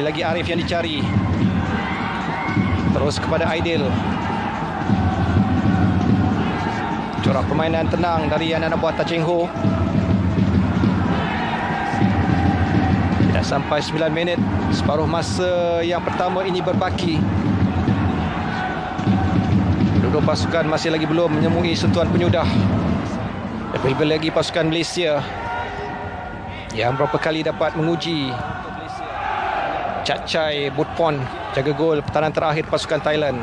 Sekali lagi Arif yang dicari. Terus kepada Aidil. Corak permainan tenang dari anak buah Ta Cheng Ho. Tidak sampai 9 minit separuh masa yang pertama ini berbaki. Kedua pasukan masih lagi belum menemui sentuhan penyudah. Lebih-lebih lagi pasukan Malaysia yang berapa kali dapat menguji Cacai Butpon jaga gol pertahanan terakhir pasukan Thailand.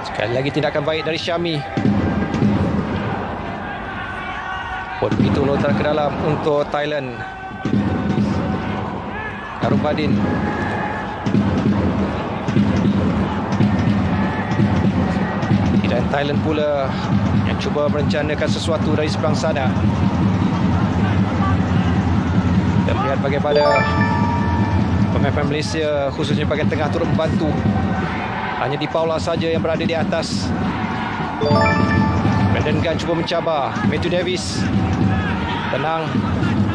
Sekali lagi tindakan baik dari Syami. Pun begitu lontar ke dalam untuk Thailand. Darubadin. Dan Thailand pula yang cuba merencanakan sesuatu dari seberang sana. Dan melihat bagaimana pemain-pemain Malaysia khususnya bahagian tengah turut membantu. Hanya Di Paula saja yang berada di atas. Brandon Gunn cuba mencabar. Matthew Davis tenang,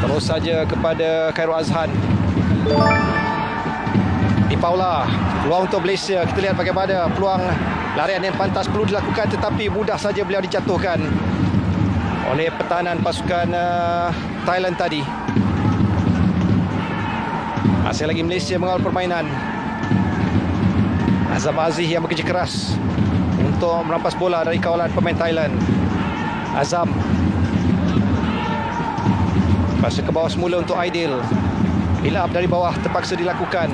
terus saja kepada Khairul Azhan. Di Paula, peluang untuk Malaysia. Kita lihat bagaimana peluang larian yang pantas perlu dilakukan, tetapi mudah saja beliau dijatuhkan oleh pertahanan pasukan Thailand tadi. Masih lagi Malaysia mengawal permainan. Azam Aziz yang bekerja keras untuk merampas bola dari kawalan pemain Thailand. Azam pasal ke bawah semula untuk Aidil. Build up dari bawah terpaksa dilakukan.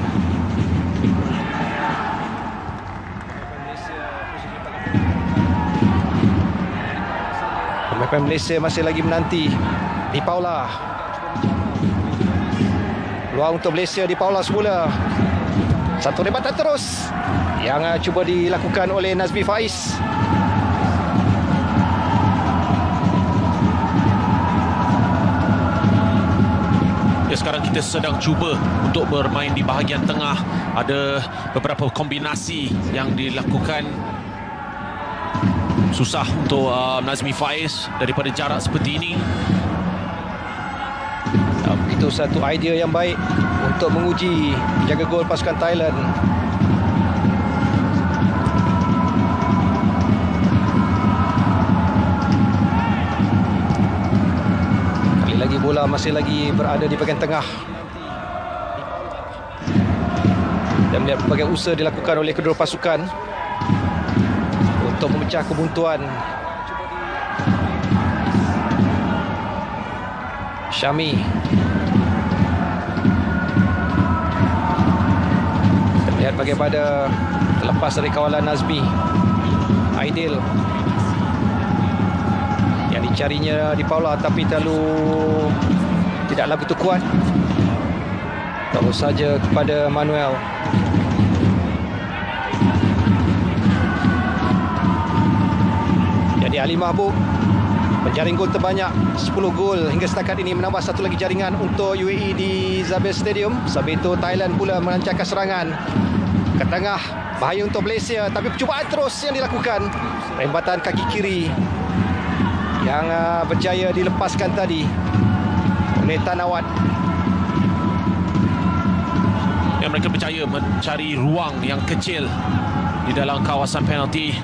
Pemain Malaysia masih lagi menanti. Di Paula. Peluang untuk Malaysia. Di Paula semula. Satu rebatan terus yang cuba dilakukan oleh Nazmi Faiz. Ya, sekarang kita sedang cuba untuk bermain di bahagian tengah. Ada beberapa kombinasi yang dilakukan. Susah untuk Nazmi Faiz daripada jarak seperti ini. Itu satu idea yang baik untuk menguji jaga gol pasukan Thailand. Kali lagi bola masih lagi berada di bahagian tengah. Dan melihat berbagai usaha dilakukan oleh kedua pasukan untuk memecah kebuntuan. Syami. Kita lihat bagaimana terlepas dari kawalan Nazmi. Aidil yang dicarinya Di Paula, tapi terlalu tidaklah begitu kuat. Terus saja kepada Manuel. Jadi Ali Mahbub menjaring gol terbanyak, 10 gol hingga setakat ini, menambah satu lagi jaringan untuk UAE di Zabir Stadium. Sambil itu Thailand pula melancarkan serangan ke tengah, bahaya untuk Malaysia, tapi percubaan terus yang dilakukan. Rembatan kaki kiri yang berjaya dilepaskan tadi oleh Tanawat. Ya, mereka berjaya mencari ruang yang kecil di dalam kawasan penalti,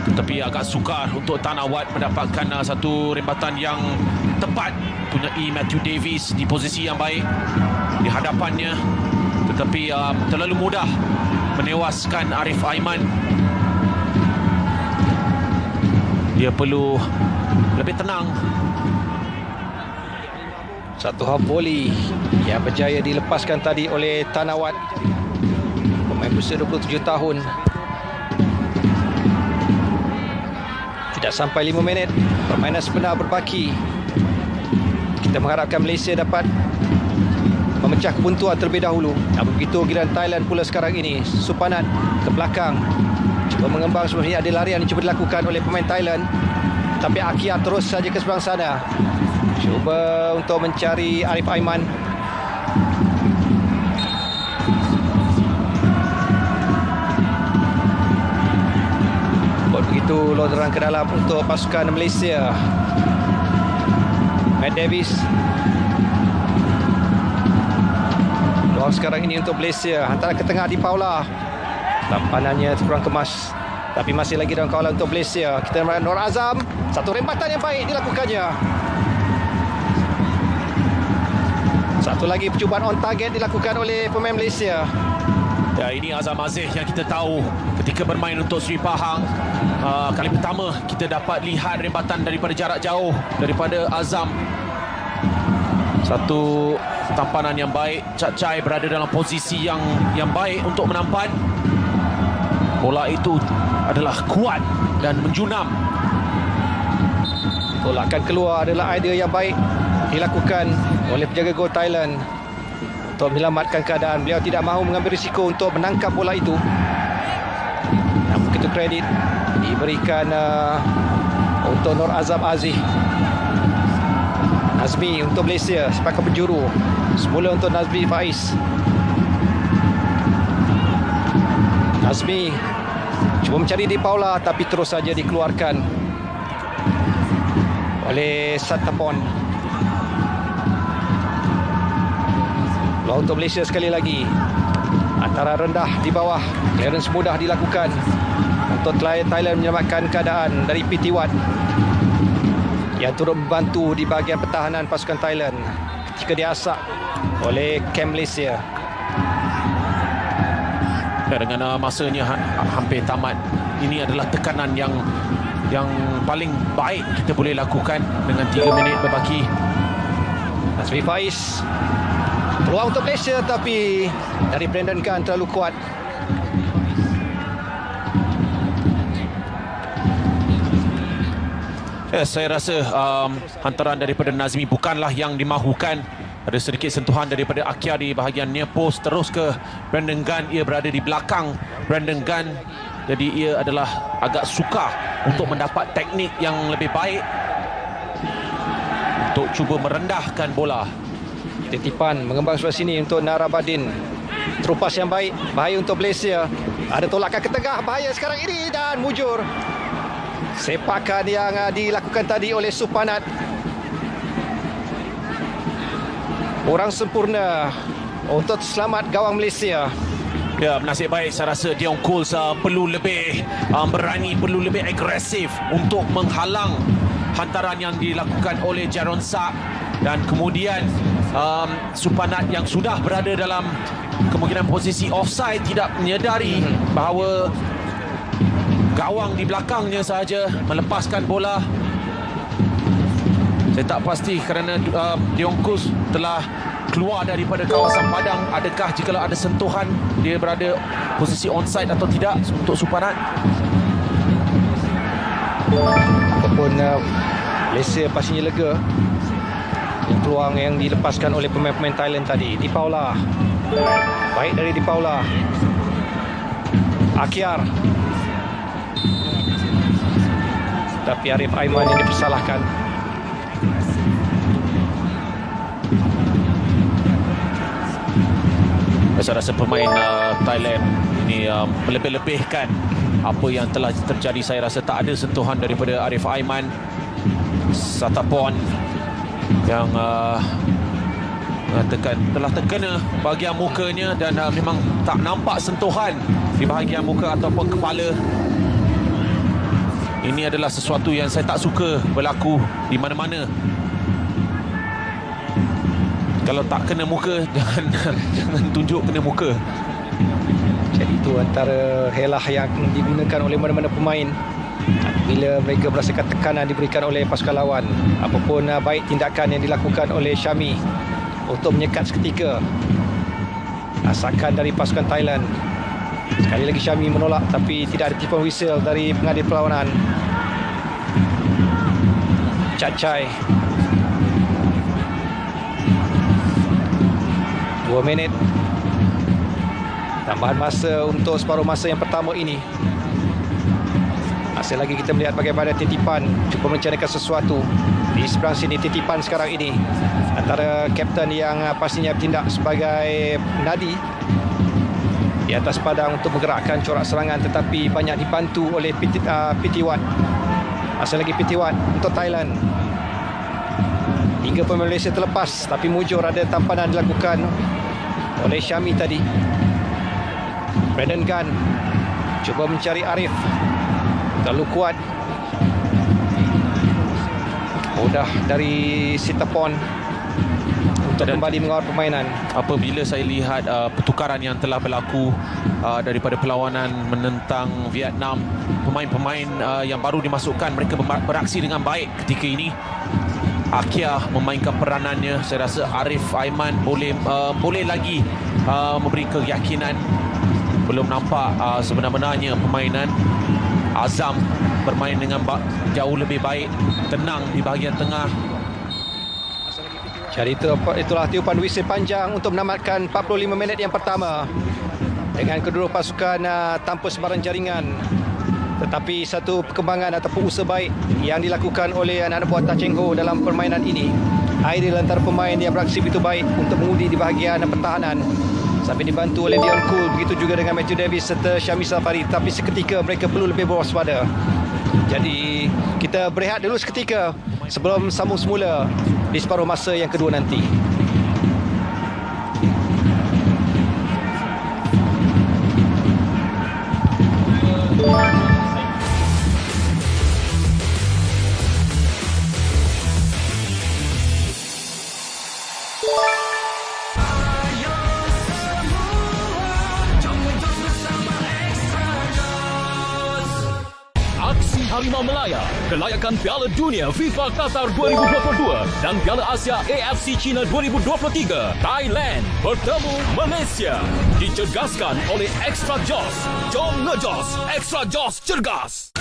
tetapi agak sukar untuk Tanawat mendapatkan satu rembatan yang tepat. Punyai Matthew Davis di posisi yang baik di hadapannya, tetapi terlalu mudah menewaskan Arif Aiman. Dia perlu lebih tenang. Satu half volley yang berjaya dilepaskan tadi oleh Tanawat, pemain berusia 27 tahun. Tidak sampai 5 minit permainan sebenar berbaki. Kita mengharapkan Malaysia dapat memecah kebuntuan terlebih dahulu. Namun begitu giliran Thailand pula sekarang ini. Supanat ke belakang, cuba mengembang. Sebenarnya ada larian yang cuba dilakukan oleh pemain Thailand, tapi Akia terus saja ke seberang sana, cuba untuk mencari Arif Aiman. Begitu lontaran ke dalam untuk pasukan Malaysia. Matt Davis. Peluang sekarang ini untuk Malaysia. Hantaran ke tengah di Paula. Tampanannya kurang kemas, tapi masih lagi dalam kawalan untuk Malaysia. Kita melihat Nur Azam. Satu rembatan yang baik dilakukannya. Satu lagi percubaan on target dilakukan oleh pemain Malaysia. Ya, ini Azam Aziz yang kita tahu ketika bermain untuk Sri Pahang. Kali pertama kita dapat lihat rembatan daripada jarak jauh daripada Azam. Satu tampanan yang baik. Cak Chai berada dalam posisi yang baik untuk menampan. Bola itu adalah kuat dan menjunam. Tolakan keluar adalah idea yang baik dilakukan oleh penjaga gol Thailand untuk menyelamatkan keadaan. Beliau tidak mahu mengambil risiko untuk menangkap bola itu. Namun begitu kredit diberikan untuk Nur Azam Aziz. Nazmi untuk Malaysia sepakat penjuru. Semula untuk Nazmi Faiz. Nazmi cuba mencari di Paula, tapi terus saja dikeluarkan oleh Satapon. Peluang untuk Malaysia sekali lagi. Antara rendah di bawah. Clearance mudah dilakukan untuk Thailand menyelamatkan keadaan dari PT Wat yang turut membantu di bahagian pertahanan pasukan Thailand ketika diasak oleh camp Malaysia. Ya, dengan masanya hampir tamat, ini adalah tekanan yang paling baik kita boleh lakukan dengan 3 minit berbaki. Nazmi Faiz. Peluang untuk Malaysia, tapi dari Brandon Khan terlalu kuat. Ya, saya rasa hantaran daripada Nazmi bukanlah yang dimahukan. Ada sedikit sentuhan daripada Akia di bahagian near post, terus ke Brandon Gunn. Ia berada di belakang Brandon Gunn, jadi ia adalah agak sukar untuk mendapat teknik yang lebih baik untuk cuba merendahkan bola. Titipan mengembang sebelah sini untuk Narabadin. Terupas yang baik, bahaya untuk Malaysia. Ada tolakan ke tengah, bahaya sekarang ini, dan mujur. Sepakan yang dilakukan tadi oleh Supanat kurang sempurna untuk selamat gawang Malaysia. Ya, nasib baik saya rasa Dion Coles perlu lebih berani, perlu lebih agresif untuk menghalang hantaran yang dilakukan oleh Jaron Sak. Dan kemudian Supanat yang sudah berada dalam kemungkinan posisi offside tidak menyedari bahawa gawang di belakangnya sahaja melepaskan bola. Saya tak pasti kerana Dion Coles telah keluar daripada kawasan padang. Adakah jikalau ada sentuhan dia berada posisi onside atau tidak untuk Supanat? Apapun Malaysia pastinya lega. Peluang yang dilepaskan oleh pemain-pemain Thailand tadi. Di Paula. Baik dari Di Paula. Akyar. Tapi Arif Aiman yang dipersalahkan. Saya rasa pemain Thailand ini melebih-lebihkan apa yang telah terjadi. Saya rasa tak ada sentuhan daripada Arif Aiman. Satapon yang mengatakan telah terkena bahagian mukanya dan memang tak nampak sentuhan di bahagian muka ataupun kepala. Ini adalah sesuatu yang saya tak suka berlaku di mana-mana. Kalau tak kena muka, jangan tunjuk kena muka. Jadi itu antara helah yang digunakan oleh mana-mana pemain bila mereka merasakan tekanan diberikan oleh pasukan lawan. Apapun baik tindakan yang dilakukan oleh Syami untuk menyekat seketika asakan dari pasukan Thailand. Sekali lagi Syami menolak, tapi tidak ada tipuan whistle dari pengadil perlawanan. Cak Chai. 2 minit tambahan masa untuk separuh masa yang pertama ini. Masih lagi kita melihat bagaimana Titipan cuba merencanakan sesuatu. Di seberang sini Titipan sekarang ini antara kapten yang pastinya bertindak sebagai nadi di atas padang untuk menggerakkan corak serangan, tetapi banyak dibantu oleh PT Wat. Masih lagi PT Wat untuk Thailand. 3 pemain Malaysia terlepas, tapi mujur ada tampanan dilakukan oleh Syami tadi. Brandon Gunn cuba mencari Arif, terlalu kuat. Mudah dari Sitapon untuk kembali mengawal permainan. Apabila saya lihat pertukaran yang telah berlaku daripada perlawanan menentang Vietnam, pemain-pemain yang baru dimasukkan, mereka beraksi dengan baik ketika ini. Akia memainkan peranannya. Saya rasa Arif Aiman boleh lagi memberi keyakinan. Belum nampak sebenar-benarnya permainan. Azam bermain dengan jauh lebih baik, tenang di bahagian tengah. Jadi itulah tiupan whistle panjang untuk menamatkan 45 minit yang pertama dengan kedua pasukan tanpa sebarang jaringan. Tetapi satu perkembangan ataupun usaha baik yang dilakukan oleh anak-anak buah Tan Cheng Ho dalam permainan ini. Aidil antara pemain yang beraksi begitu baik untuk mengundi di bahagian pertahanan, sambil dibantu oleh Dion Cool, begitu juga dengan Matthew Davis serta Syami Safari. Tapi seketika mereka perlu lebih berwaspada. Jadi kita berehat dulu seketika sebelum sambung semula di separuh masa yang kedua nanti. Harimau Melaya, kelayakan Piala Dunia FIFA Qatar 2022 dan Piala Asia AFC China 2023. Thailand bertemu Malaysia. Dicerdaskan oleh Extra Joss. Jom ngejos, Extra Joss cergas.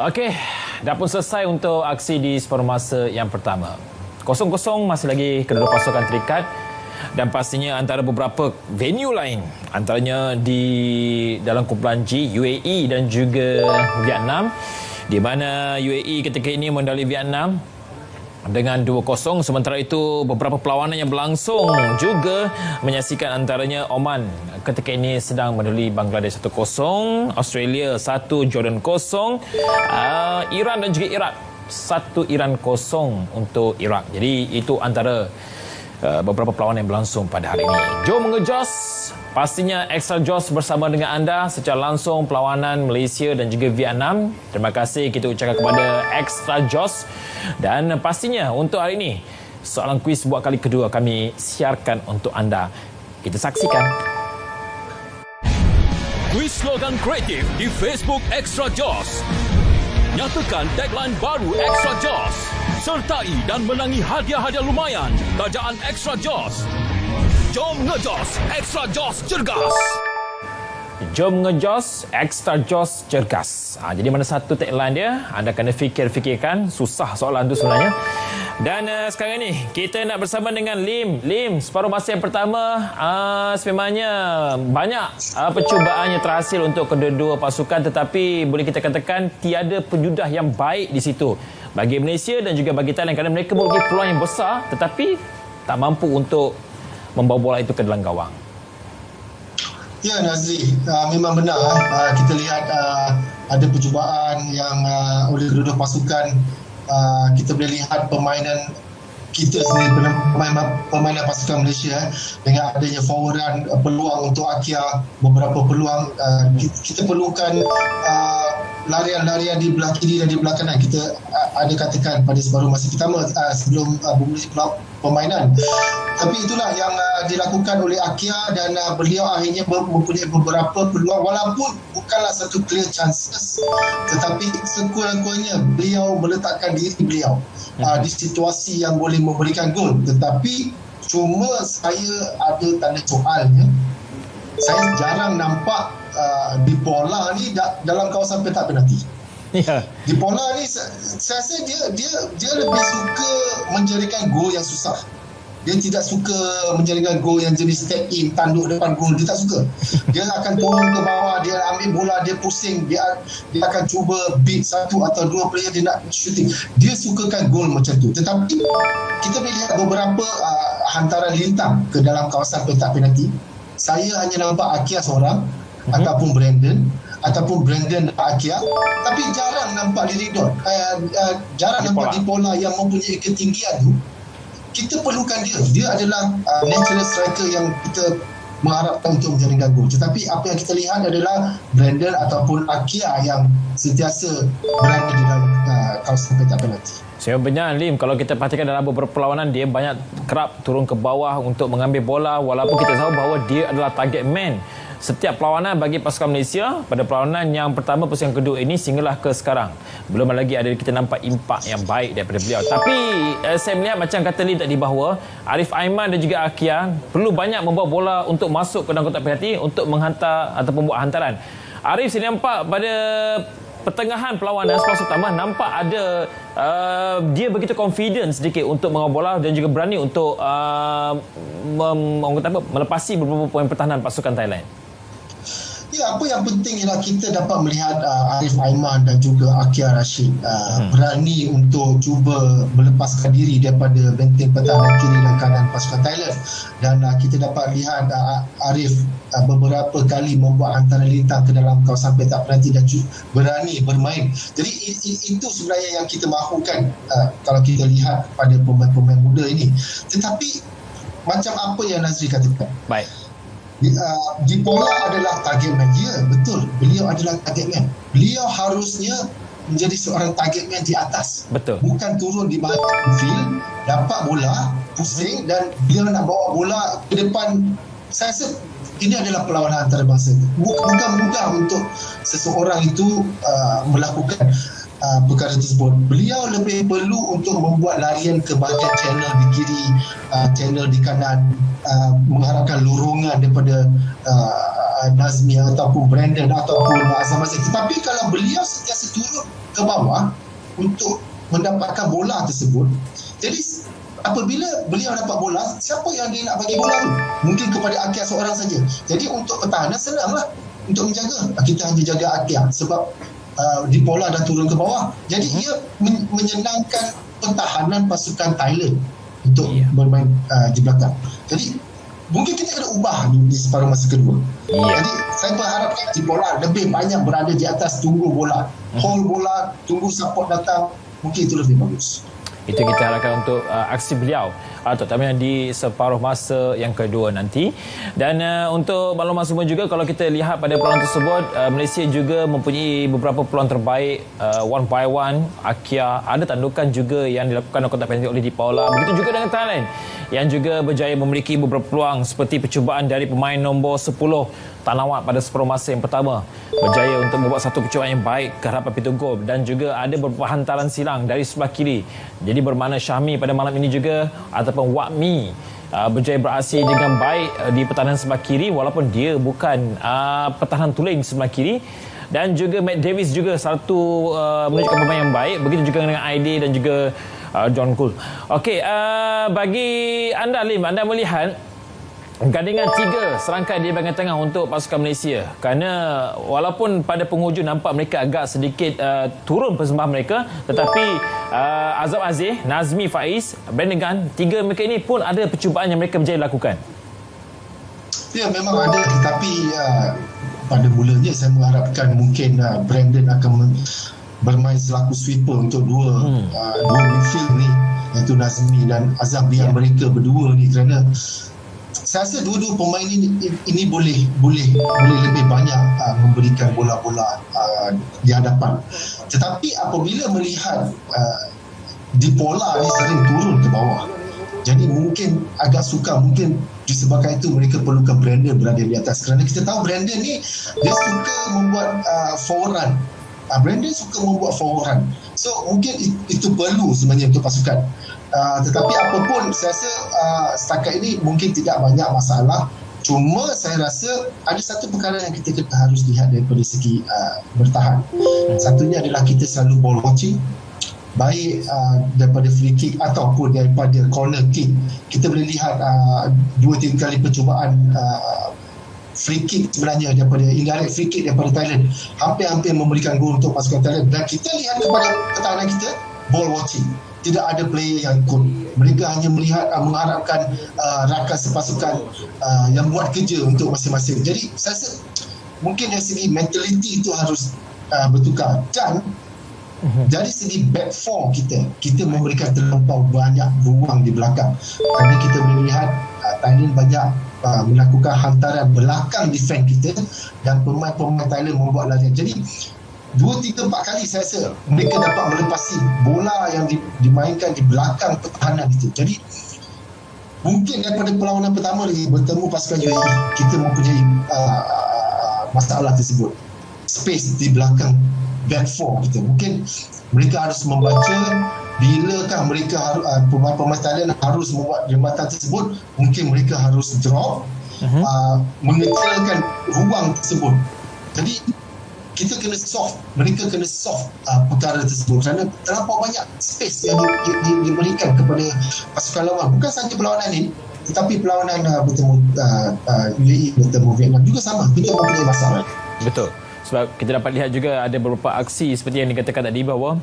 Okey, dah pun selesai untuk aksi di separuh masa yang pertama. 0-0 masih lagi kedua pasukan terikat dan pastinya antara beberapa venue lain, antaranya di dalam kumpulan G, UAE dan juga Vietnam, di mana UAE ketika ini mendahului Vietnam dengan 2-0. Sementara itu beberapa perlawanan yang berlangsung juga menyaksikan, antaranya Oman ketika ini sedang mendahului Bangladesh 1-0, Australia 1, Jordan 0, Iran dan juga Iraq 1, Iran 0 untuk Iraq. Jadi itu antara beberapa perlawanan yang berlangsung pada hari ini. Jom mengejos, pastinya Extra Joss bersama dengan anda secara langsung perlawanan Malaysia dan juga Vietnam. Terima kasih kita ucapkan kepada Extra Joss. Dan pastinya untuk hari ini, soalan kuis buat kali kedua kami siarkan untuk anda. Kita saksikan. Kuis slogan kreatif di Facebook Extra Joss. Nyatakan tagline baru Extra Joss. Sertai dan menangi hadiah-hadiah lumayan kerajaan Extra Joss. Jom ngejos, Extra Joss cergas. Jom ngejos, Extra Joss cergas. Jadi mana satu tagline dia, anda kena fikir-fikirkan. Susah soalan tu sebenarnya. Dan sekarang ni kita nak bersama dengan Lim. Lim, separuh masa yang pertama sebenarnya banyak percubaan yang terhasil untuk kedua-dua pasukan, tetapi boleh kita katakan tiada penjudah yang baik di situ bagi Malaysia dan juga bagi Thailand, kerana mereka memiliki peluang yang besar tetapi tak mampu untuk membawa bola itu ke dalam gawang. Ya, Nazri, memang benar. Kita lihat ada percubaan yang oleh kedua-dua pasukan. Kita boleh lihat permainan kita sendiri, permainan pasukan Malaysia dengan adanya forwardan, peluang untuk Akia, beberapa peluang. Kita perlukan larian-larian di belah kiri dan di belah kanan. Kita ada katakan pada separuh masa pertama sebelum bermula permainan. Tapi itulah yang dilakukan oleh Akia dan beliau akhirnya mempunyai beberapa peluang, walaupun bukanlah satu clear chances, tetapi sekurang-kurangnya beliau meletakkan diri beliau di situasi yang boleh memberikan gol. Tetapi cuma saya ada tanda soalnya, saya jarang nampak Dipola ni dalam kawasan petak penalti. Ya. Dipola ni saya rasa dia lebih suka menjaringkan gol yang susah. Dia tidak suka menjaringkan gol yang jenis step in, tanduk depan gol. Dia tak suka. Dia akan turun ke bawah, dia ambil bola, dia pusing, dia akan cuba beat satu atau dua player, dia nak shooting. Dia sukakan gol macam tu. Tetapi kita boleh lihat beberapa hantaran lintang ke dalam kawasan petak penalti. Saya hanya nampak Akia seorang ataupun Brandon dan Akia, tapi jarang nampak Liridon, jarang nampak Dipola yang mempunyai ketinggian tu. Kita perlukan dia adalah natural striker yang kita mengharapkan untuk menjaringkan gol. Tetapi apa yang kita lihat adalah Brandon ataupun Akia yang sentiasa berada di dalam kawasan petak penalti. Sebenarnya Lim, kalau kita perhatikan dalam beberapa perlawanan, dia banyak kerap turun ke bawah untuk mengambil bola, walaupun kita tahu bahawa dia adalah target man setiap perlawanan bagi pasukan Malaysia pada perlawanan yang pertama pusing yang kedua ini sehinggalah ke sekarang. Belum lagi ada kita nampak impak yang baik daripada beliau. Tapi saya melihat macam kata Lim tadi bahawa Arif Aiman dan juga Akia perlu banyak membawa bola untuk masuk ke dalam kotak penalti untuk menghantar ataupun buat hantaran. Arif, saya nampak pada pertengahan perlawanan separuh pertama nampak ada dia begitu confident sedikit untuk mengawal bola dan juga berani untuk melepasi beberapa poin pertahanan pasukan Thailand. Ya, apa yang penting ialah kita dapat melihat Arif Aiman dan juga Akia Rashid berani untuk cuba melepaskan diri daripada benteng pertahanan kiri dan kanan pasukan Thailand. Dan kita dapat lihat Arif beberapa kali membuat hantaran lintang ke dalam kawasan petak penalti dan berani bermain. Jadi itu sebenarnya yang kita mahukan kalau kita lihat pada pemain-pemain muda ini. Tetapi macam apa yang Nazri katakan, Baik. Dipola adalah target man. Ya, betul. Beliau adalah target man. Beliau harusnya menjadi seorang target man di atas. Betul. Bukan turun di bahagian field, dapat bola, pusing dan beliau nak bawa bola ke depan. Saya rasa ini adalah perlawanan antarabangsa. Bukan mudah untuk seseorang itu melakukan perkara tersebut. Beliau lebih perlu untuk membuat larian ke bahagian channel di kiri, channel di kanan, mengharapkan lorongan daripada Nazmi ataupun Brandon ataupun Azam Aziz. Tetapi kalau beliau sentiasa turun ke bawah untuk mendapatkan bola tersebut, jadi apabila beliau dapat bola, siapa yang dia nak bagi bola tu? Mungkin kepada Akia seorang saja. Jadi untuk pertahanan senanglah untuk menjaga. Kita hanya jaga Akia sebab Dipola dah turun ke bawah. Jadi ia menyenangkan pertahanan pasukan Thailand untuk bermain di belakang. Jadi mungkin kita kena ubah di separuh masa kedua. Jadi saya berharap Dipola lebih banyak berada di atas, tunggu bola, hold bola, tunggu support datang. Mungkin itu lebih bagus. Itu kita harapkan untuk aksi beliau terutamanya di separuh masa yang kedua nanti. Dan untuk maklumat semua juga, kalau kita lihat pada peluang tersebut, Malaysia juga mempunyai beberapa peluang terbaik, one by one. Akia ada tandukan juga yang dilakukan kotak penalti oleh Dipola. Begitu juga dengan Thailand yang juga berjaya memiliki beberapa peluang seperti percubaan dari pemain nombor 10 Tanawat pada separuh masa yang pertama, berjaya untuk membuat satu percubaan yang baik ke hadapan pintu gol, dan juga ada beberapa hantaran silang dari sebelah kiri. Jadi bermakna Syahmi pada malam ini juga ataupun Wakmi berjaya beraksi dengan baik di pertahanan sebelah kiri, walaupun dia bukan pertahanan tulen sebelah kiri. Dan juga Matt Davis juga satu menunjukkan pemain yang baik. Begitu juga dengan Aidil dan juga John Kul. Okey, bagi anda Lim, anda melihat gandingan 3 serangkai di bahagian tengah untuk pasukan Malaysia, kerana walaupun pada penghujung nampak mereka agak sedikit turun persembahan mereka, tetapi Azam Aziz, Nazmi Faiz, Brandon Gan, 3 mereka ini pun ada percubaan yang mereka berjaya lakukan. Ya, memang ada, tetapi pada mulanya saya mengharapkan mungkin Brandon akan bermain selaku sweeper untuk dua midfield ni, iaitu Nazmi dan Azam, yang mereka berdua ni, kerana saya rasa dua-dua pemain ini boleh lebih banyak memberikan bola-bola di hadapan. Tetapi apabila melihat Dipola ni sering turun ke bawah, jadi mungkin agak sukar, mungkin disebabkan itu mereka perlukan Brandon berada di atas, kerana kita tahu Brandon ni dia suka membuat forward run. Brandon suka membuat forward run, so mungkin itu perlu sebenarnya untuk pasukan. Tetapi apapun, saya rasa setakat ini mungkin tidak banyak masalah. Cuma saya rasa ada satu perkara yang kita harus lihat daripada segi bertahan. Satunya adalah kita selalu ball watching, baik daripada free kick ataupun daripada corner kick. Kita boleh lihat 2-3 kali percubaan free kick sebenarnya daripada indirect free kick daripada Thailand, hampir-hampir memberikan gol untuk pasukan Thailand. Dan kita lihat kepada pertahanan kita, ball watching, tidak ada player yang ikut. Mereka hanya melihat, mengharapkan rakan sepasukan yang buat kerja untuk masing-masing. Jadi saya rasa mungkin dari segi mentality itu harus bertukar. Dan dari segi back four kita memberikan terlampau banyak ruang di belakang, kerana kita boleh lihat Thailand banyak melakukan hantaran belakang defense kita, dan pemain-pemain Thailand membuat larian. Jadi 2, 3, 4 kali saya rasa mereka dapat melepasi bola yang dimainkan di belakang pertahanan itu. Jadi mungkin daripada perlawanan pertama lagi bertemu pasukan UAE, kita mempunyai masalah tersebut, space di belakang back four kita. Mungkin mereka harus membaca bilakah mereka pemain-pemain Thailand harus membuat jembatan tersebut. Mungkin mereka harus drop, mengecilkan ruang tersebut. Jadi kita kena soft, mereka kena soft perkara tersebut, kerana terlampau banyak space yang diberikan kepada pasukan lawan. Bukan sahaja perlawanan ini, tetapi perlawanan bertemu UAE, bertemu Vietnam juga sama, kita mempunyai masalah. Betul. Sebab kita dapat lihat juga ada beberapa aksi seperti yang dikatakan tadi, bahawa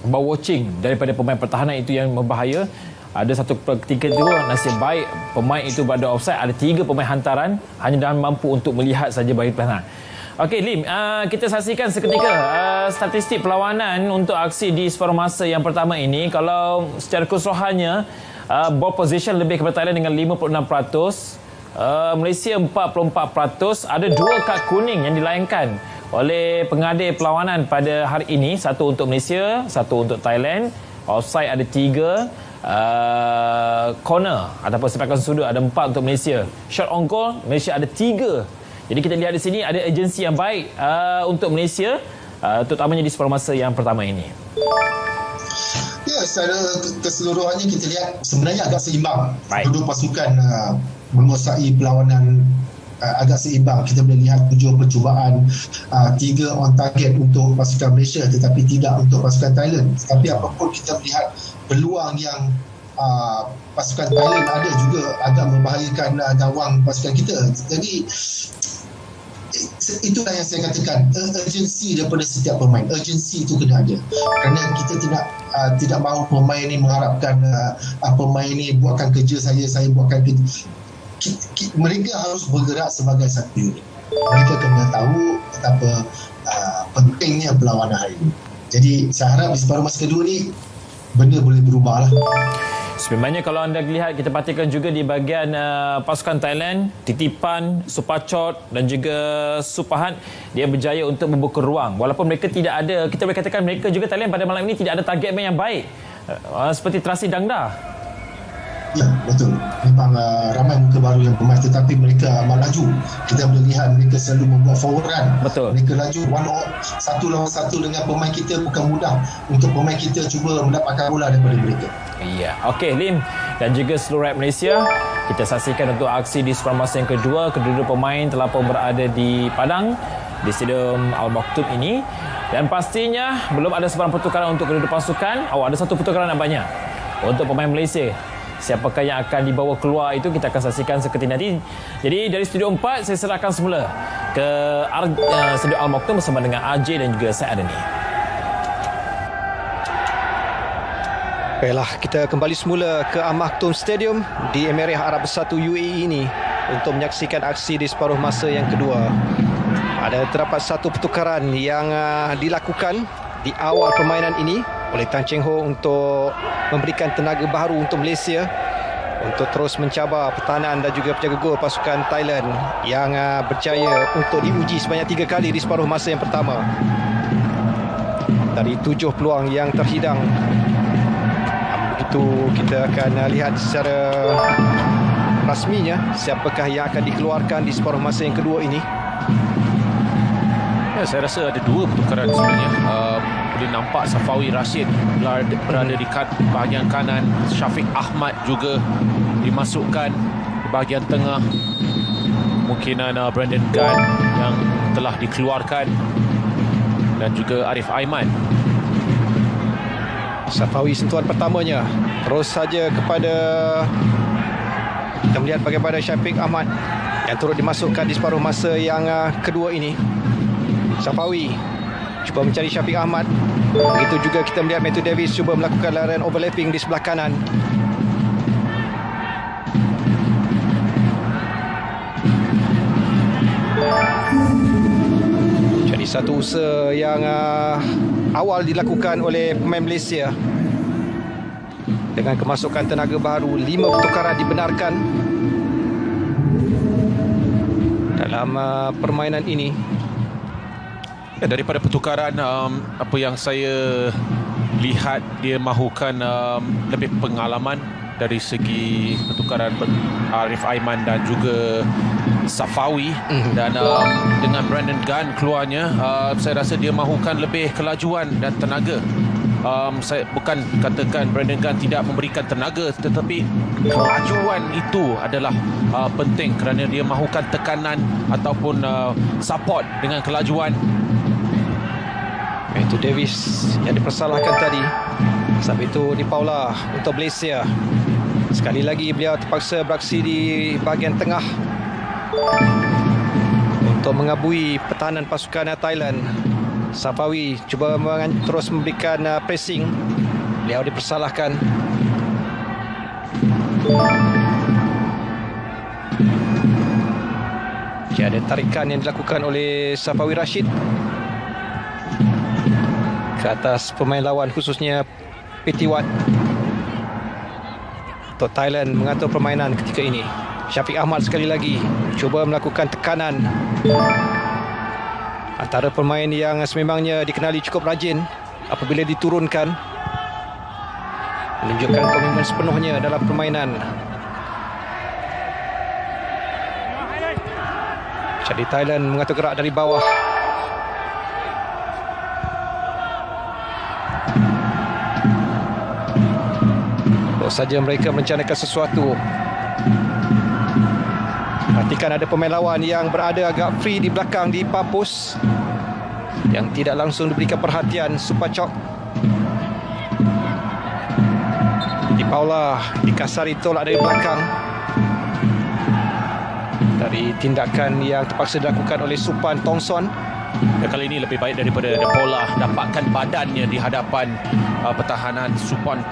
ball watching daripada pemain pertahanan itu yang berbahaya. Ada satu ketika itu nasib baik pemain itu berada offside, ada 3 pemain hantaran hanya dan mampu untuk melihat saja bagi pertahanan. Okey Lim, kita saksikan seketika statistik perlawanan untuk aksi di separuh masa yang pertama ini. Kalau secara keseluruhannya ball position lebih kepada Thailand dengan 56%, Malaysia 44%. Ada 2 kad kuning yang dilayangkan oleh pengadil perlawanan pada hari ini, satu untuk Malaysia, satu untuk Thailand. Offside ada 3, corner ataupun sepakan sudut ada 4 untuk Malaysia. Shot on goal Malaysia ada 3. Jadi kita lihat di sini ada agensi yang baik untuk Malaysia, terutamanya di separuh masa yang pertama ini. Ya, secara keseluruhannya kita lihat sebenarnya agak seimbang. Kedua pasukan menguasai perlawanan agak seimbang. Kita boleh lihat 7 percubaan, 3 on target untuk pasukan Malaysia tetapi tidak untuk pasukan Thailand. Tapi apapun kita melihat peluang yang pasukan Thailand ada juga agak membahayakan gawang pasukan kita. Jadi itulah yang saya katakan, urgency daripada setiap pemain. Urgency itu kena ada, kerana kita tidak mahu pemain ni mengharapkan pemain ni buatkan kerja saya buatkan kerja. Mereka harus bergerak sebagai satu unit. Mereka kena tahu betapa pentingnya perlawanan hari ini. Jadi saya harap di separuh masa kedua ni benda boleh berubah lah. Sebenarnya kalau anda lihat, kita perhatikan juga di bahagian pasukan Thailand, titipan, Supachot dan juga Supahat, dia berjaya untuk membuka ruang. Walaupun mereka tidak ada, kita boleh katakan mereka juga Thailand pada malam ini tidak ada target man yang baik. Seperti Trasi Dangda. Ya, betul. Memang ramai muka baru yang bermain, tetapi mereka amat laju. Kita boleh lihat mereka selalu membuat forward run. Betul. Mereka laju satu lawan satu dengan pemain kita, bukan mudah untuk pemain kita cuba mendapatkan bola daripada mereka. Ya, okey Lim dan juga seluruh rakyat Malaysia, kita saksikan untuk aksi di separuh masa yang kedua. Kedua-dua pemain telah pun berada di padang di Stadium Al Maktoum ini. Dan pastinya belum ada sebarang pertukaran untuk kedua pasukan. Ada satu pertukaran nampaknya untuk pemain Malaysia. Siapakah yang akan dibawa keluar itu kita akan saksikan seketika nanti. Jadi dari Studio 4 saya serahkan semula ke Studio Al Maktoum bersama dengan RJ dan juga saya Adani. Baiklah, kita kembali semula ke Al Maktoum Stadium di Emirates Arab Bersatu UAE ini untuk menyaksikan aksi di separuh masa yang kedua. Terdapat satu pertukaran yang dilakukan di awal permainan ini oleh Tan Cheng Ho untuk memberikan tenaga baru untuk Malaysia untuk terus mencabar pertahanan dan juga penjaga gol pasukan Thailand yang berjaya untuk diuji sebanyak 3 kali di separuh masa yang pertama. Dari 7 peluang yang terhidang, begitu kita akan lihat secara rasminya siapakah yang akan dikeluarkan di separuh masa yang kedua ini. Ya, saya rasa ada 2 pertukaran sebenarnya. Boleh nampak Safawi Rashid berada di bahagian kanan, Syafiq Ahmad juga dimasukkan di bahagian tengah. Kemungkinan Brandon Gunn yang telah dikeluarkan dan juga Arif Aiman. Safawi sentuhan pertamanya terus saja kepada, kita melihat bagaimana Syafiq Ahmad yang turut dimasukkan di separuh masa yang kedua ini. Safawi cuba mencari Syafiq Ahmad. Begitu juga kita melihat Matthew Davis cuba melakukan larian overlapping di sebelah kanan. Jadi satu usaha yang awal dilakukan oleh pemain Malaysia dengan kemasukan tenaga baru. 5 pertukaran dibenarkan dalam permainan ini. Ya, daripada pertukaran apa yang saya lihat, dia mahukan lebih pengalaman dari segi pertukaran Arif Aiman dan juga Safawi. Dan dengan Brandon Gunn keluarnya, saya rasa dia mahukan lebih kelajuan dan tenaga. Saya bukan katakan Brandon Gunn tidak memberikan tenaga, tetapi kelajuan itu adalah penting kerana dia mahukan tekanan ataupun support dengan kelajuan. Itu Davis yang dipersalahkan tadi. Sebab itu di Paula untuk Malaysia. Sekali lagi beliau terpaksa beraksi di bahagian tengah untuk mengabui pertahanan pasukan Thailand. Safawi cuba terus memberikan pressing. Beliau dipersalahkan. Ada tarikan yang dilakukan oleh Safawi Rashid ke atas pemain lawan, khususnya Pitiwat. Untuk Thailand mengatur permainan ketika ini. Syafiq Ahmad sekali lagi cuba melakukan tekanan. Antara pemain yang sememangnya dikenali cukup rajin apabila diturunkan, menunjukkan komitmen sepenuhnya dalam permainan. Jadi Thailand mengatur gerak dari bawah. Saja mereka merencanakan sesuatu. Perhatikan ada pemain lawan yang berada agak free di belakang di papus yang tidak langsung diberikan perhatian. Supachok di Paula dikasari tolak dari belakang dari tindakan yang terpaksa dilakukan oleh Supan Tongson. Kali ini lebih baik daripada De Paula dapatkan badannya di hadapan pertahanan Supan